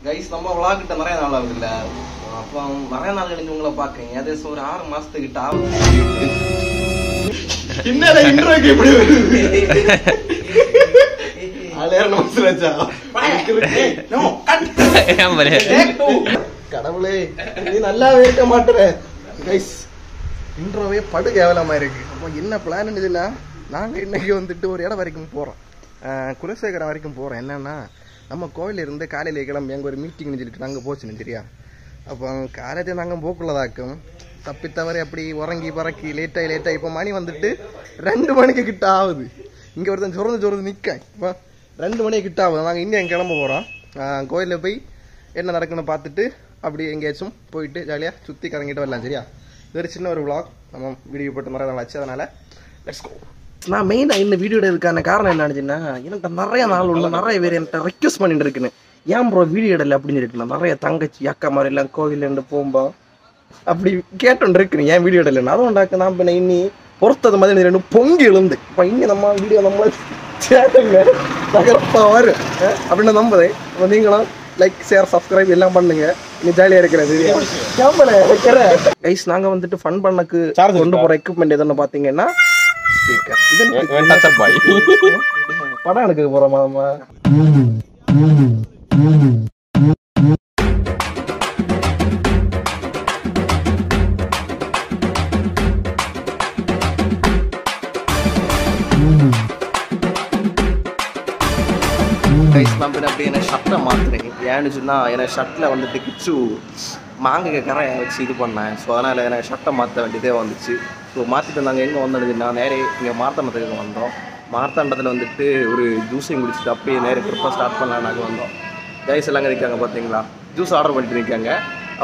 Guys நம்ம விளாகிட்ட நிறைய நாள் ஆகுதுல்ல, அப்போ நிறைய நாள் கழிஞ்சு உங்களை பாக்குறீங்க. ஏதாச்சும் ஒரு 6 மாசத்துக்கிட்ட ஆகுது. என்னடா இன்ட்ரோக்கு எப்படி வருது? கடவுளே, நீ நல்லாவே இருக்க மாட்டேற. கைஸ் இன்ட்ரோவே படு கேவலமா இருக்கு. அப்போ என்ன பிளான் இதுன்னா, நாங்க இன்னைக்கு வந்துட்டு ஒரு இடம் வரைக்கும் போறோம், குலசேகரம் வரைக்கும் போறோம். என்னன்னா நம்ம கோயில இருந்து காலையில கிளம்பி அங்கே ஒரு மீட்டிங்னு சொல்லிட்டு நாங்கள் போச்சுன்னு சரியா. அப்போ காலையில நாங்கள் போக்குள்ளதாக்கும் தப்பி தவறி அப்படி உறங்கி பறக்கி லேட்டாகி இப்போ மணி வந்துட்டு 2 மணிக்கு கிட்ட ஆகுது. இங்கே ஒருத்தன் சொரந்து நிற்க. இப்போ 2 மணிக்கு கிட்ட ஆகுது. நாங்கள் இன்னும் கிளம்ப போகிறோம். கோயிலில் போய் என்ன நடக்குன்னு பார்த்துட்டு அப்படி எங்கேயாச்சும் போயிட்டு ஜாலியாக சுற்றி கறங்கிட்டு வரலாம் சரியா. இது ஒரு சின்ன ஒரு விளாக், நம்ம வீடியோ போட்டு நிறைய நாள் ஆச்சு, அதனால் லெட்ஸ் கோ. நான் மெயினாக இந்த வீடியோ எடுக்கிறதுக்கான காரணம் என்னச்சுன்னா, எனக்கு நிறைய நாள் உள்ள நிறைய பேர் என்கிட்ட ரெக்வஸ்ட் பண்ணிட்டு இருக்குன்னு, ஏன் ப்ரோ வீடியோ எடுல அப்படின்னு இருக்குண்ணா. நிறைய தங்கச்சி அக்கா மாதிரி எல்லாம் கோவிலேருந்து போகும்போது அப்படி கேட்டோன்னு இருக்குன்னு, ஏன் வீடியோ எடுலன்னு. அதுவும் உண்டாக்க நான் இப்போ இன்னி பொறுத்தது மாதிரி 2 பொங்கி எழுந்து இப்போ இங்கே நம்ம வீடியோ நம்மள சேனல்ல தகர்ப்பாக வரும் அப்படின்னு நம்புதே. இப்போ நீங்களும் லைக் ஷேர் சப்ஸ்கிரைப் எல்லாம் பண்ணுங்க. நீ ஜாலியாக இருக்கிறது கைஸ். நாங்கள் வந்துட்டு ஃபன் பண்ணக்கு கொண்டு போகிற எக்யூப்மெண்ட் எதுன்னு பார்த்தீங்கன்னா ஸ்பீக்கர். படம் எடுக்க போகிறோமா நம்ம? அப்படியே என்ன ஷர்ட்டை மாற்றுறேன். ஏன்னு சொன்னால் என் ஷர்ட்டில் வந்துட்டு கிச்சு மாங்காய் கரை வச்சு இது பண்ணேன். ஸோ அதனால் எனக்கு ஷர்ட்டை மாற்ற வேண்டியதே வந்துச்சு. ஸோ மாற்றிட்டு நாங்கள் எங்கே வந்ததுன்னா நேரே இங்கே மார்த்தாண்டத்துக்கு வந்தோம். மார்த்தாண்டத்தில் வந்துட்டு ஒரு ஜூஸையும் குடிச்சிட்டு அப்படியே நேரே ட்ரிப்பாக ஸ்டார்ட் பண்ணலாம் நாங்கள் வந்தோம். கைஸ் எல்லாம் நிற்காங்க பார்த்தீங்களா, ஜூஸ் ஆர்டர் பண்ணிட்டு நிற்காங்க.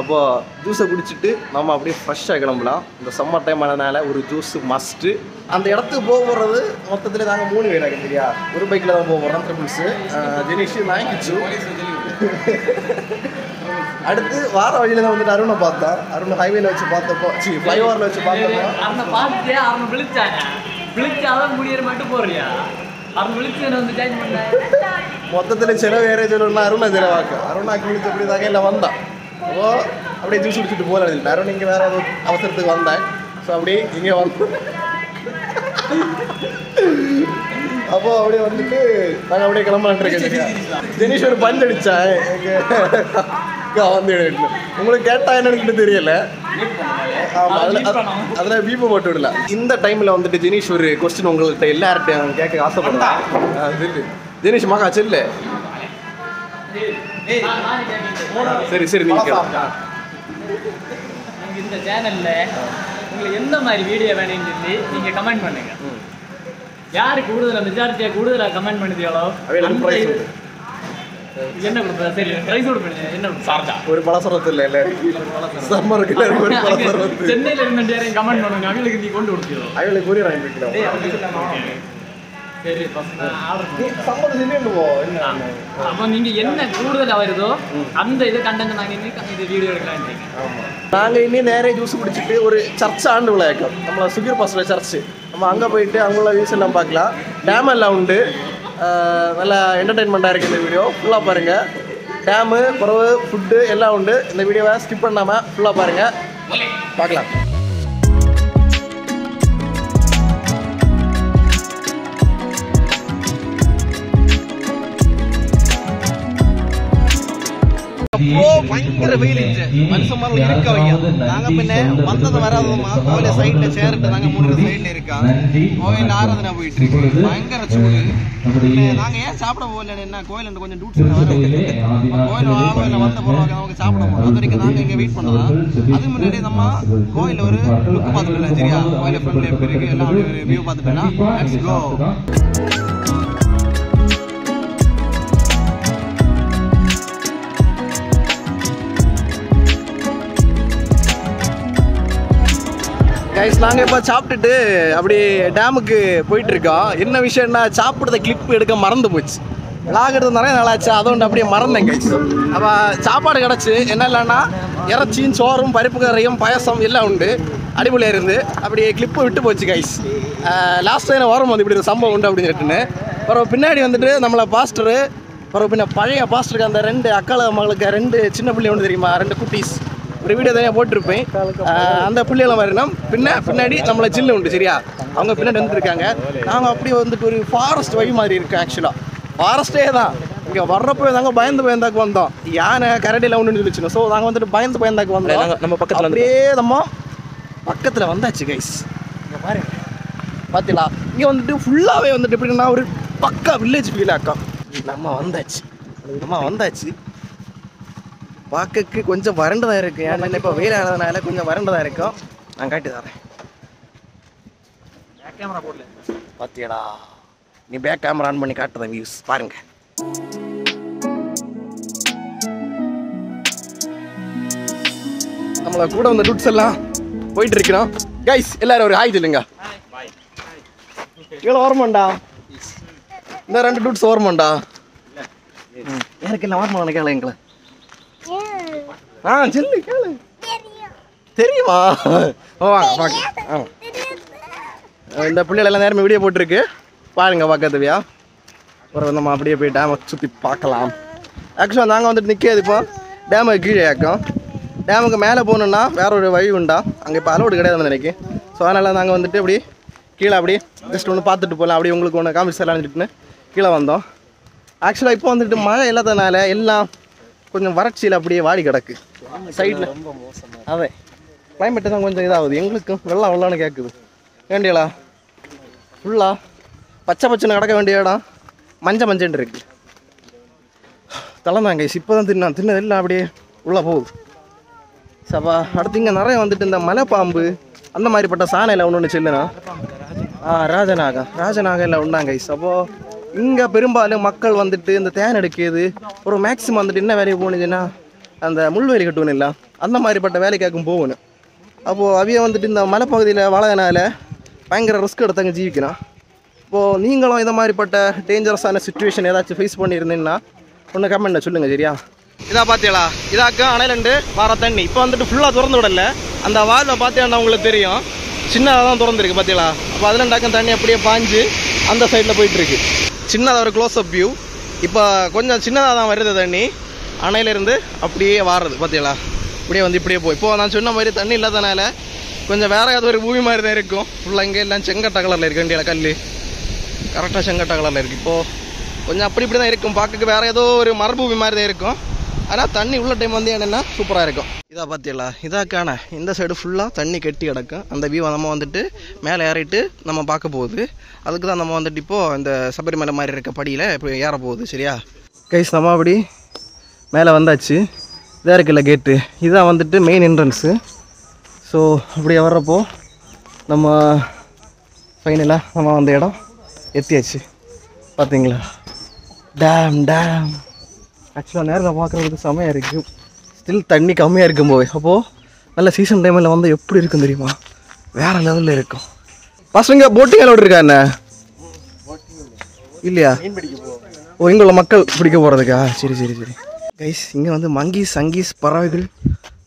அப்போது ஜூஸை குடிச்சிட்டு நம்ம அப்படியே ஃப்ரெஷ்ஷாக கிளம்பலாம். இந்த சம்மர் டைம் ஆனதுனால ஒரு ஜூஸு மஸ்ட்டு. அந்த இடத்துக்கு போகிறது மொத்தத்தில் நாங்கள் 3 பேராக சரியா. ஒரு பைக்கில் தான் போகிறோம், ட்ரிபிள்ஸு, ஜெனிஷ், நான் கிச்சு. அடுத்து வார வழியில் தான் வந்துட்டு அருணை பார்த்தோம். அருண் ஹைவேல வச்சு பார்த்தப்போ ஃப்ளைஓவரில் வச்சு பார்த்தப்போ அவனை பார்த்துட்டு அவனை விழிச்சாங்க. விழிச்சாதான் முடியிற மட்டும் போறியா? அவன் விழிச்சு வந்து ஜாயின் பண்ண மொத்தத்தில் செலவு வேறே சொல்லணும்னா அருணா செலவாக்கு. அருணாக்கு விழிச்சு அப்படி தகையில் வந்தான். அப்போ அப்படியே ஜூஸ் குடிச்சிட்டு போகல. அருண் இங்கே வேற ஒரு அவசரத்துக்கு வந்தேன். ஸோ அப்படியே இங்கே வந்து அப்போ அப்படியே வந்துட்டு நாங்கள் அப்படியே கிளம்பலான் இருக்கேன். ஜெனிஷ் ஒரு பஞ்சு அடித்தேன் வந்து உங்களுக்கு கேட்டால் என்னன்னு தெரியல. அதில் பீப்பை போட்டு விடல. இந்த டைமில் வந்துட்டு ஜெனிஷ் ஒரு கொஸ்டின் உங்கள்கிட்ட எல்லார்ட்டையும் கேட்க ஆசைப்படுறேன். ஜெனிஷ் மகா செல்லு. சரி நீங்க இந்த சேனல்ல உங்களுக்கு எந்த மாதிரி வீடியோ வேணும்னு சொல்லி நீங்க கமெண்ட் பண்ணுங்க. யாரு மெஜாரிட்டியா கூடுதலா கமெண்ட் பண்ணுதீங்களோ என்ன கொடுப்பா? சரி பிரைஸ் கொடுப்பீங்க. என்ன சார்ஜா? ஒரு பலசரத்து இல்ல சம்மருக்கு ஒரு பலசரத்து. சென்னையில இருந்து யாரையும் கமெண்ட் பண்ணுங்க, அவங்களுக்கு நீ கொண்டு கொடுத்தியோ அவங்களுக்கு கொரியர் அனுப்பிக்கலாம். சரி அப்போ நீங்க என்ன கூடுதலா வருதோ அந்த இது கண்டென்ட் நாங்க இது வீடியோ எடுக்கலாம். நாங்கள் இன்னும் நேரே ஜூஸ் குடிச்சிட்டு ஒரு சர்ச் ஆண்டு விளையாக்கம் நம்மள சுகர் பாஸ்டர் சர்ச்சு, நம்ம அங்கே போயிட்டு அங்குள்ள வியூஸ் எல்லாம் பார்க்கலாம். டேம் எல்லாம் உண்டு, நல்லா என்டர்டெயின்மெண்ட்டாக இருக்குது. இந்த வீடியோ ஃபுல்லாக பாருங்கள். டேமு பிறகு ஃபுட்டு எல்லாம் உண்டு. இந்த வீடியோவை ஸ்கிப் பண்ணாமல் ஃபுல்லாக பாருங்கள், பார்க்கலாம். பயங்கர வெயில் மனுஷன் இருக்க வைக்க. நாங்க பின்ன வந்தது வராதுமா கோயில சைட்ல சேரிட்டு நாங்க 3 சைட்ல இருக்கோம். கோயில் ஆராதனை போயிட்டு இருக்கு, பயங்கர சூடு. நாங்க ஏன் சாப்பிட போகல, என்ன கோயில கொஞ்சம் டூட்ஸ் கோயில் ஆகல வந்த போறவங்க அவங்க சாப்பிட போறோம். அது வரைக்கும் நாங்க இங்க வெயிட் பண்ணலாம். அது முன்னாடி நம்ம கோயில ஒரு லுக் பார்த்துட்டு சரியா, கோயில ஃப்ரெண்ட்ல எப்படி இருக்கு எல்லாம் வியூ பார்த்துட்டோம்னா லெட்ஸ் கோ. கைஸ் நாங்கள் இப்போ சாப்பிட்டுட்டு அப்படி டேமுக்கு போயிட்டு இருக்கோம். என்ன விஷயம்னா சாப்பிட்றத கிளிப் எடுக்க மறந்து போச்சு. விளாகிறது நிறைய நாளாச்சு, அதோண்டு அப்படியே மறந்தேன் கைஸ். அப்போ சாப்பாடு கிடச்சி என்ன இல்லைன்னா இறைச்சியும் சோறும் பருப்பு கரையும் பாயசம் எல்லாம் உண்டு, அடிப்படையாக இருந்து அப்படியே கிளிப்பு விட்டு போச்சு கைஸ். லாஸ்ட் டைம் வரும் வந்து இப்படி ஒரு சம்பவம் உண்டு அப்படின்னு சொல்லிட்டுன்னு. அப்புறம் பின்னாடி வந்துட்டு நம்மளை பாஸ்டரு அப்புறம் பின்ன பழைய பாஸ்டருக்கு அந்த 2 அக்கால மகளுக்கு 2 சின்ன பிள்ளை ஒன்று தெரியுமா, 2 குட்டீஸ், ஒரு வீடியோ தனியாக போட்டிருப்பேன். அந்த பிள்ளைகளை மாதிரினா பின்னாடி நம்மளை ஜில்லு உண்டு சரியா, அவங்க பின்னாடி வந்துருக்காங்க. நாங்கள் அப்படியே வந்துட்டு ஒரு ஃபாரஸ்ட் வழி மாதிரி இருக்கு. ஆக்சுவலாக ஃபாரஸ்ட்டே தான். இங்கே வர்றப்போ நாங்கள் பயந்தாக்கு வந்தோம். யானை கரடியில் ஒன்று சொல்லிச்சுனோம். ஸோ நாங்கள் வந்துட்டு பயந்தாக்கு வந்தோம். நம்ம பக்கத்தில் அப்படியே நம்ம பக்கத்தில் வந்தாச்சு கைஸ். இங்கே பாருங்க பார்த்தீங்களா, இங்கே வந்துட்டு ஃபுல்லாகவே வந்துட்டு எப்படின்னா ஒரு பக்கா வில்லேஜ் ஃபீல் ஆக்கம். நம்ம வந்தாச்சு பார்க்கக்கு கொஞ்சம் வறண்டதாக இருக்குது. ஏன்னா இப்போ வெயில் ஆனதுனால கொஞ்சம் வறண்டதாக இருக்கும். நான் காட்டி தரேன். கேமரா போடல பார்த்தியடா, நீ பேக் கேமரா ஆன் பண்ணி காட்டுறேன் வியூஸ் பாருங்க. நம்மள கூட வந்த டூட்ஸ் எல்லாம் போயிட்டு இருக்கிறோம் கைஸ். எல்லாரும் ஒரு ஹாய் சொல்லுங்க. இவ்வளோ ஓரமாண்டா, இந்த 2 டூட்ஸ் ஓரமாண்டா. எனக்கு எல்லாம் ஓரமான கேளு எங்களை. சொல்லு கேளு. தெரியுமா? இந்த பிள்ளைகள் எல்லாம் நேரமே வீடியோ போட்டிருக்கு பாருங்க பக்கத்துவியா. அப்புறம் நம்ம அப்படியே போய் டேமை சுற்றி பார்க்கலாம். ஆக்சுவலாக நாங்கள் வந்துட்டு நிற்கிறது இப்போ டேமுக்கு கீழே ஆக்கம். டேமுக்கு மேலே போகணுன்னா வேற ஒரு வழி உண்டா, அங்கே இப்போ அலோடு கிடையாது நினைக்கிறேன். ஸோ அதனால் நாங்கள் வந்துட்டு அப்படி கீழே அப்படி ஜஸ்ட் ஒன்று பார்த்துட்டு போகலாம், அப்படி உங்களுக்கு ஒன்று காமிச்சிடலாம்னு கீழே வந்தோம். ஆக்சுவலாக இப்போ வந்துட்டு மழை இல்லாதனால எல்லாம் கொஞ்சம் வறட்சியில் அப்படியே வாடி கிடக்கு சைடில். அதே கிளைமேட்டு தான் கொஞ்சம் இதாகுது. எங்களுக்கும் வெள்ளம்னு கேட்குது. வேண்டியலா ஃபுல்லாக பச்சைன்னு கிடக்க வேண்டிய இடம் மஞ்சன்னு இருக்கு. தலைந்தாங்க இப்போ தான் தின்னதெல்லாம் அப்படியே உள்ளே போகுது. சப்பா அடுத்து இங்கே நிறைய வந்துட்டு இந்த மலைப்பாம்பு அந்த மாதிரிப்பட்ட சாணையில் ஒன்று சொல்லுனா ராஜநாகம் எல்லாம் உண்டாங்க. அப்போது இங்கே பெரும்பாலும் மக்கள் வந்துட்டு இந்த தேன் எடுக்கிறது ஒரு மேக்ஸிமம் வந்துட்டு என்ன வேலைக்கு போகணுச்சுன்னா அந்த முள்வேலி கட்டுவணும் இல்லை அந்த மாதிரிப்பட்ட வேலைக்காக்கும் போகணும். அப்போது அவைய வந்துட்டு இந்த மலைப்பகுதியில் வாழறதுனால பயங்கர ரிஸ்க் எடுத்தாங்க ஜீவிக்கணும். இப்போது நீங்களும் இந்த மாதிரிப்பட்ட டேஞ்சரஸான சுச்சுவேஷன் ஏதாச்சும் ஃபேஸ் பண்ணியிருந்தீங்கன்னா ஒன்று கமெண்ட்டில் சொல்லுங்கள் சரியா. இதாக பார்த்தீங்களா, இதாக்கா அணையிலண்டு வர தண்ணி இப்போ வந்துட்டு ஃபுல்லாக திறந்து விடல. அந்த வால்வை பார்த்தீங்கன்னா உங்களுக்கு தெரியும் சின்னதாக தான் திறந்துருக்கு பார்த்தீங்களா. அப்போ அதில் டாக்கம் தண்ணி அப்படியே பாஞ்சு அந்த சைடில் போயிட்டுருக்கு. சின்னதாக ஒரு க்ளோஸ்அப் வியூ. இப்போ கொஞ்சம் சின்னதாக தான் வருது தண்ணி அணையிலேருந்து அப்படியே வாடுறது பார்த்தீங்களா. இப்படியே வந்து இப்படியே போய் இப்போது நான் சொன்ன மாதிரி தண்ணி இல்லாதனால கொஞ்சம் வேறு ஏதோ ஒரு பூமி மாதிரி தான் இருக்கும். ஃபுல்லாக இங்கே எல்லாம் செங்கட்டை கலரில் இருக்குது. வேண்டிய கல் கரெக்டாக செங்கட்டை கலரில் இருக்குது. இப்போது கொஞ்சம் அப்படி இப்படி தான் இருக்கும். பார்க்க வேறு ஏதோ ஒரு மரபூமி மாதிரி தான் இருக்கும். ஆனால் தண்ணி உள்ள டைம் வந்து என்னென்னா சூப்பராக இருக்கும். இதாக பார்த்தீங்களா, இதாக்கான இந்த சைடு ஃபுல்லாக தண்ணி கட்டி கிடக்கும். அந்த வியூவை நம்ம வந்துட்டு மேலே ஏறிட்டு நம்ம பார்க்க போகுது. அதுக்கு தான் நம்ம வந்துட்டு இப்போது இந்த சபரிமலை மாதிரி இருக்க படியில் இப்போ ஏற போகுது சரியா. கைஸ் நம்ம அப்படி மேலே வந்தாச்சு. இதாக இருக்குல்ல கேட்டு, இதுதான் வந்துட்டு மெயின் என்ட்ரன்ஸு. ஸோ அப்படி வர்றப்போ நம்ம ஃபைனலாக நம்ம அந்த இடம் எத்தியாச்சு. பார்த்தீங்களா டேம் ஆக்சுவலாக நேரில் பார்க்குறதுக்கு செமையாக இருக்குது. ஸ்டில் தண்ணி கம்மியாக இருக்கும் போய். அப்போது நல்ல சீசன் டைமில் வந்து எப்படி இருக்கும் தெரியுமா, வேறு லெவலில் இருக்கும். பசங்க போட்டிங் எல்லாம் இருக்கா என்ன இல்லையா? ஓ இங்கே உள்ள மக்கள் பிடிக்க போகிறதுக்கா? சரி கைஸ், இங்கே வந்து மங்கீஸ் சங்கீஸ் பறவைகள்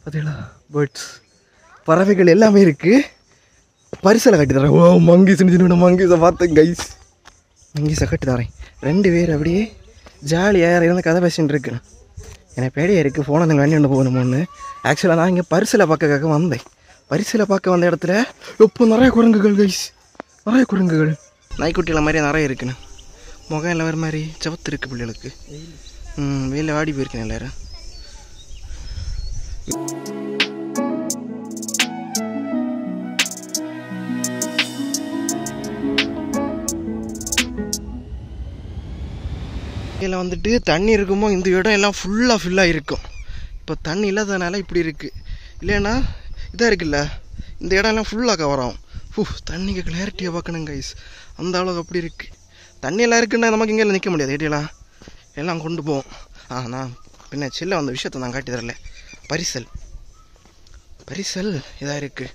பார்த்தீங்களா, பேர்ட்ஸ் பறவைகள் எல்லாமே இருக்குது. பரிசலை கட்டி தரேன். ஓ மங்கீஸ் சின்ன மங்கீஸை பார்த்தேன் கைஸ். மங்கீஸை கட்டி தரேன். 2 பேர் அப்படியே ஜாலியாக இருந்து கதை பேசின்னு இருக்கு. எனக்கு பேடியாக இருக்குது ஃபோனை அந்த வண்டி ஒன்று போகணுமோன்னு. ஆக்சுவலாக நான் இங்கே பரிசலை பார்க்க வந்தேன். பரிசலை பார்க்க வந்த இடத்துல இப்போ நிறைய குரங்குகள் கைஸ், நிறைய குரங்குகள். நாய்க்குட்டியில் மாதிரியே நிறைய இருக்குண்ணே. முகம் எல்லாம் வேறு மாதிரி செவத்து இருக்குது பிள்ளைகளுக்கு. வெயிலில் வாடி போயிருக்கேன் எல்லோரும். இதில் வந்துட்டு தண்ணி இருக்குமோ இந்த இடம் எல்லாம் ஃபுல்லாக ஃபில்லாக இருக்கும். இப்போ தண்ணி இல்லாதனால இப்படி இருக்குது. இல்லைன்னா இதாக இருக்குல்ல, இந்த இடம் எல்லாம் ஃபுல்லாக கவர் ஆகும். தண்ணிக்கு கிளாரிட்டியாக பார்க்கணும் கைஸ், அந்த அளவுக்கு அப்படி இருக்குது. தண்ணியெல்லாம் இருக்குன்னா நமக்கு இங்கே நிற்க முடியாது. ஏட்டியெல்லாம் எல்லாம் கொண்டு போவோம். நான் பின்ன செல்ல வந்த விஷயத்தை நான் காட்டி தரல. பரிசல் இதாக இருக்குது.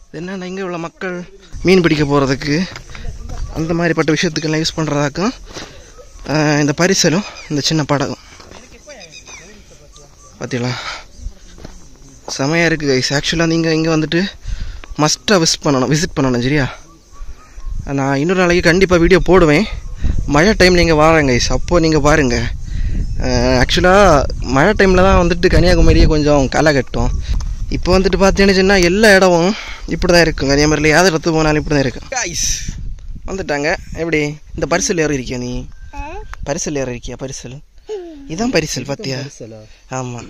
இது என்னென்னா இங்கே உள்ள மக்கள் மீன் பிடிக்க போகிறதுக்கு அந்த மாதிரிப்பட்ட விஷயத்துக்கெல்லாம் யூஸ் பண்ணுறதாக்கும் இந்த பரிசலும் இந்த சின்ன படகும். பார்த்தீங்களா செமையாக இருக்குது கைஸ். ஆக்சுவலாக நீங்கள் இங்கே வந்துட்டு மஸ்ட்டாக விசிட் பண்ணணும் சரியா. நான் இன்னொரு நாளைக்கு கண்டிப்பாக வீடியோ போடுவேன். மழை டைமில் இங்கே வரேன் கைஸ், அப்போது நீங்கள் பாருங்கள் ஆக்சுவலாக மழை டைமில் தான் வந்துட்டு கன்னியாகுமரியே கொஞ்சம் களை கட்டும். இப்போ வந்துட்டு பார்த்தீங்கன்னு சொன்னால் எல்லா இடமும் இப்படி தான் இருக்கும். கன்னியாகுமரியில் யாவது இடத்துக்கு போனாலும் இப்படி தான் இருக்கும். காய்ஸ் வந்துட்டாங்க. எப்படி இந்த பரிசல் ஏற இருக்கியா நீ? பரிசல் ஏற இருக்கியா? பரிசல் இதுதான் பரிசல் பார்த்தியா? ஆமாம்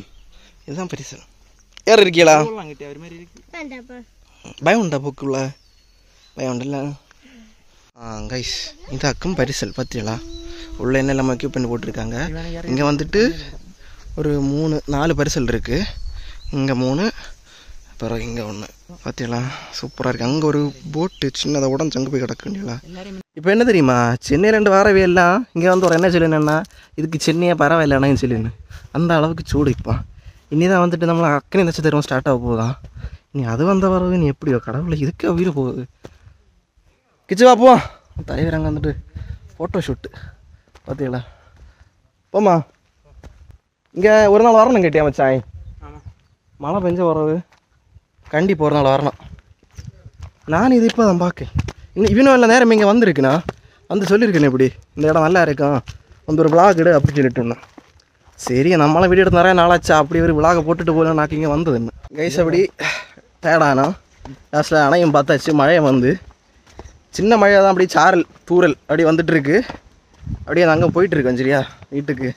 இதுதான் பரிசல். ஏற இருக்கீங்களா? பயம் உண்டா போக்குள்ள? பயம் உண்டல்ல. கைஸ் இதாக்கும் பரிசல் பார்த்தியலா? உள்ள என்ன இல்லாமல் எக்யூப்மெண்ட் போட்டிருக்காங்க. இங்கே வந்துட்டு ஒரு 3-4 பரிசல் இருக்குது. இங்கே 3, அப்புறம் இங்கே 1 பார்த்தியலா? சூப்பராக இருக்குது. அங்கே ஒரு போட்டு சின்னதை உடஞ்சு அங்கே போய் கிடக்குங்களா? இப்போ என்ன தெரியுமா, சென்னையிலேருந்து வரவே எல்லாம் இங்கே வந்து ஒரு என்ன சொல்லுன்னா, இதுக்கு சென்னையே பரவாயில்லைன்னு சொல்லுன்னு அந்த அளவுக்கு சூடு. இப்போ இனி தான் வந்துட்டு நம்மளை அக்கனி நட்சத்திரம் ஸ்டார்ட் ஆக போகுதான். நீ அது வந்த வரவு நீ எப்படியோ கடவுளை இதுக்கு உயிர் போகுது. கிச்சுவா போ. தலைவர் அங்கே வந்துட்டு ஃபோட்டோ ஷூட்டு பார்த்தீங்களா? போம்மா. இங்கே ஒரு நாள் வரணும் கேட்டியா மச்சான்? மழை பெஞ்ச வரவு கண்டிப்பாக ஒரு நாள் வரணும். நான் இது இப்போ தான் பார்க்கேன். இவனும் இல்லை நேரம் இங்கே வந்திருக்குண்ணா, வந்து சொல்லியிருக்கேன் இப்படி இந்த இடம் நல்லா இருக்கும், வந்து ஒரு விளாக் எடு அப்படி சொல்லிட்டுருந்தேன். சரி நம்மளாம் வீடியோ எடுத்து நிறைய நாளாச்சா, அப்படி ஒரு விளாகை போட்டுட்டு போகலாம். நாக்கு இங்கே வந்ததுன்னு கைஸ் அப்படி தேடானா லாஸ்ட்டில் அணையும் பார்த்தாச்சு. மழையை வந்து சின்ன மழை தான், அப்படி சாரல் தூரல் அப்படி வந்துட்டுருக்கு. அப்படியே நாங்கள் போயிட்டுருக்கோம் சரியா வீட்டுக்கு.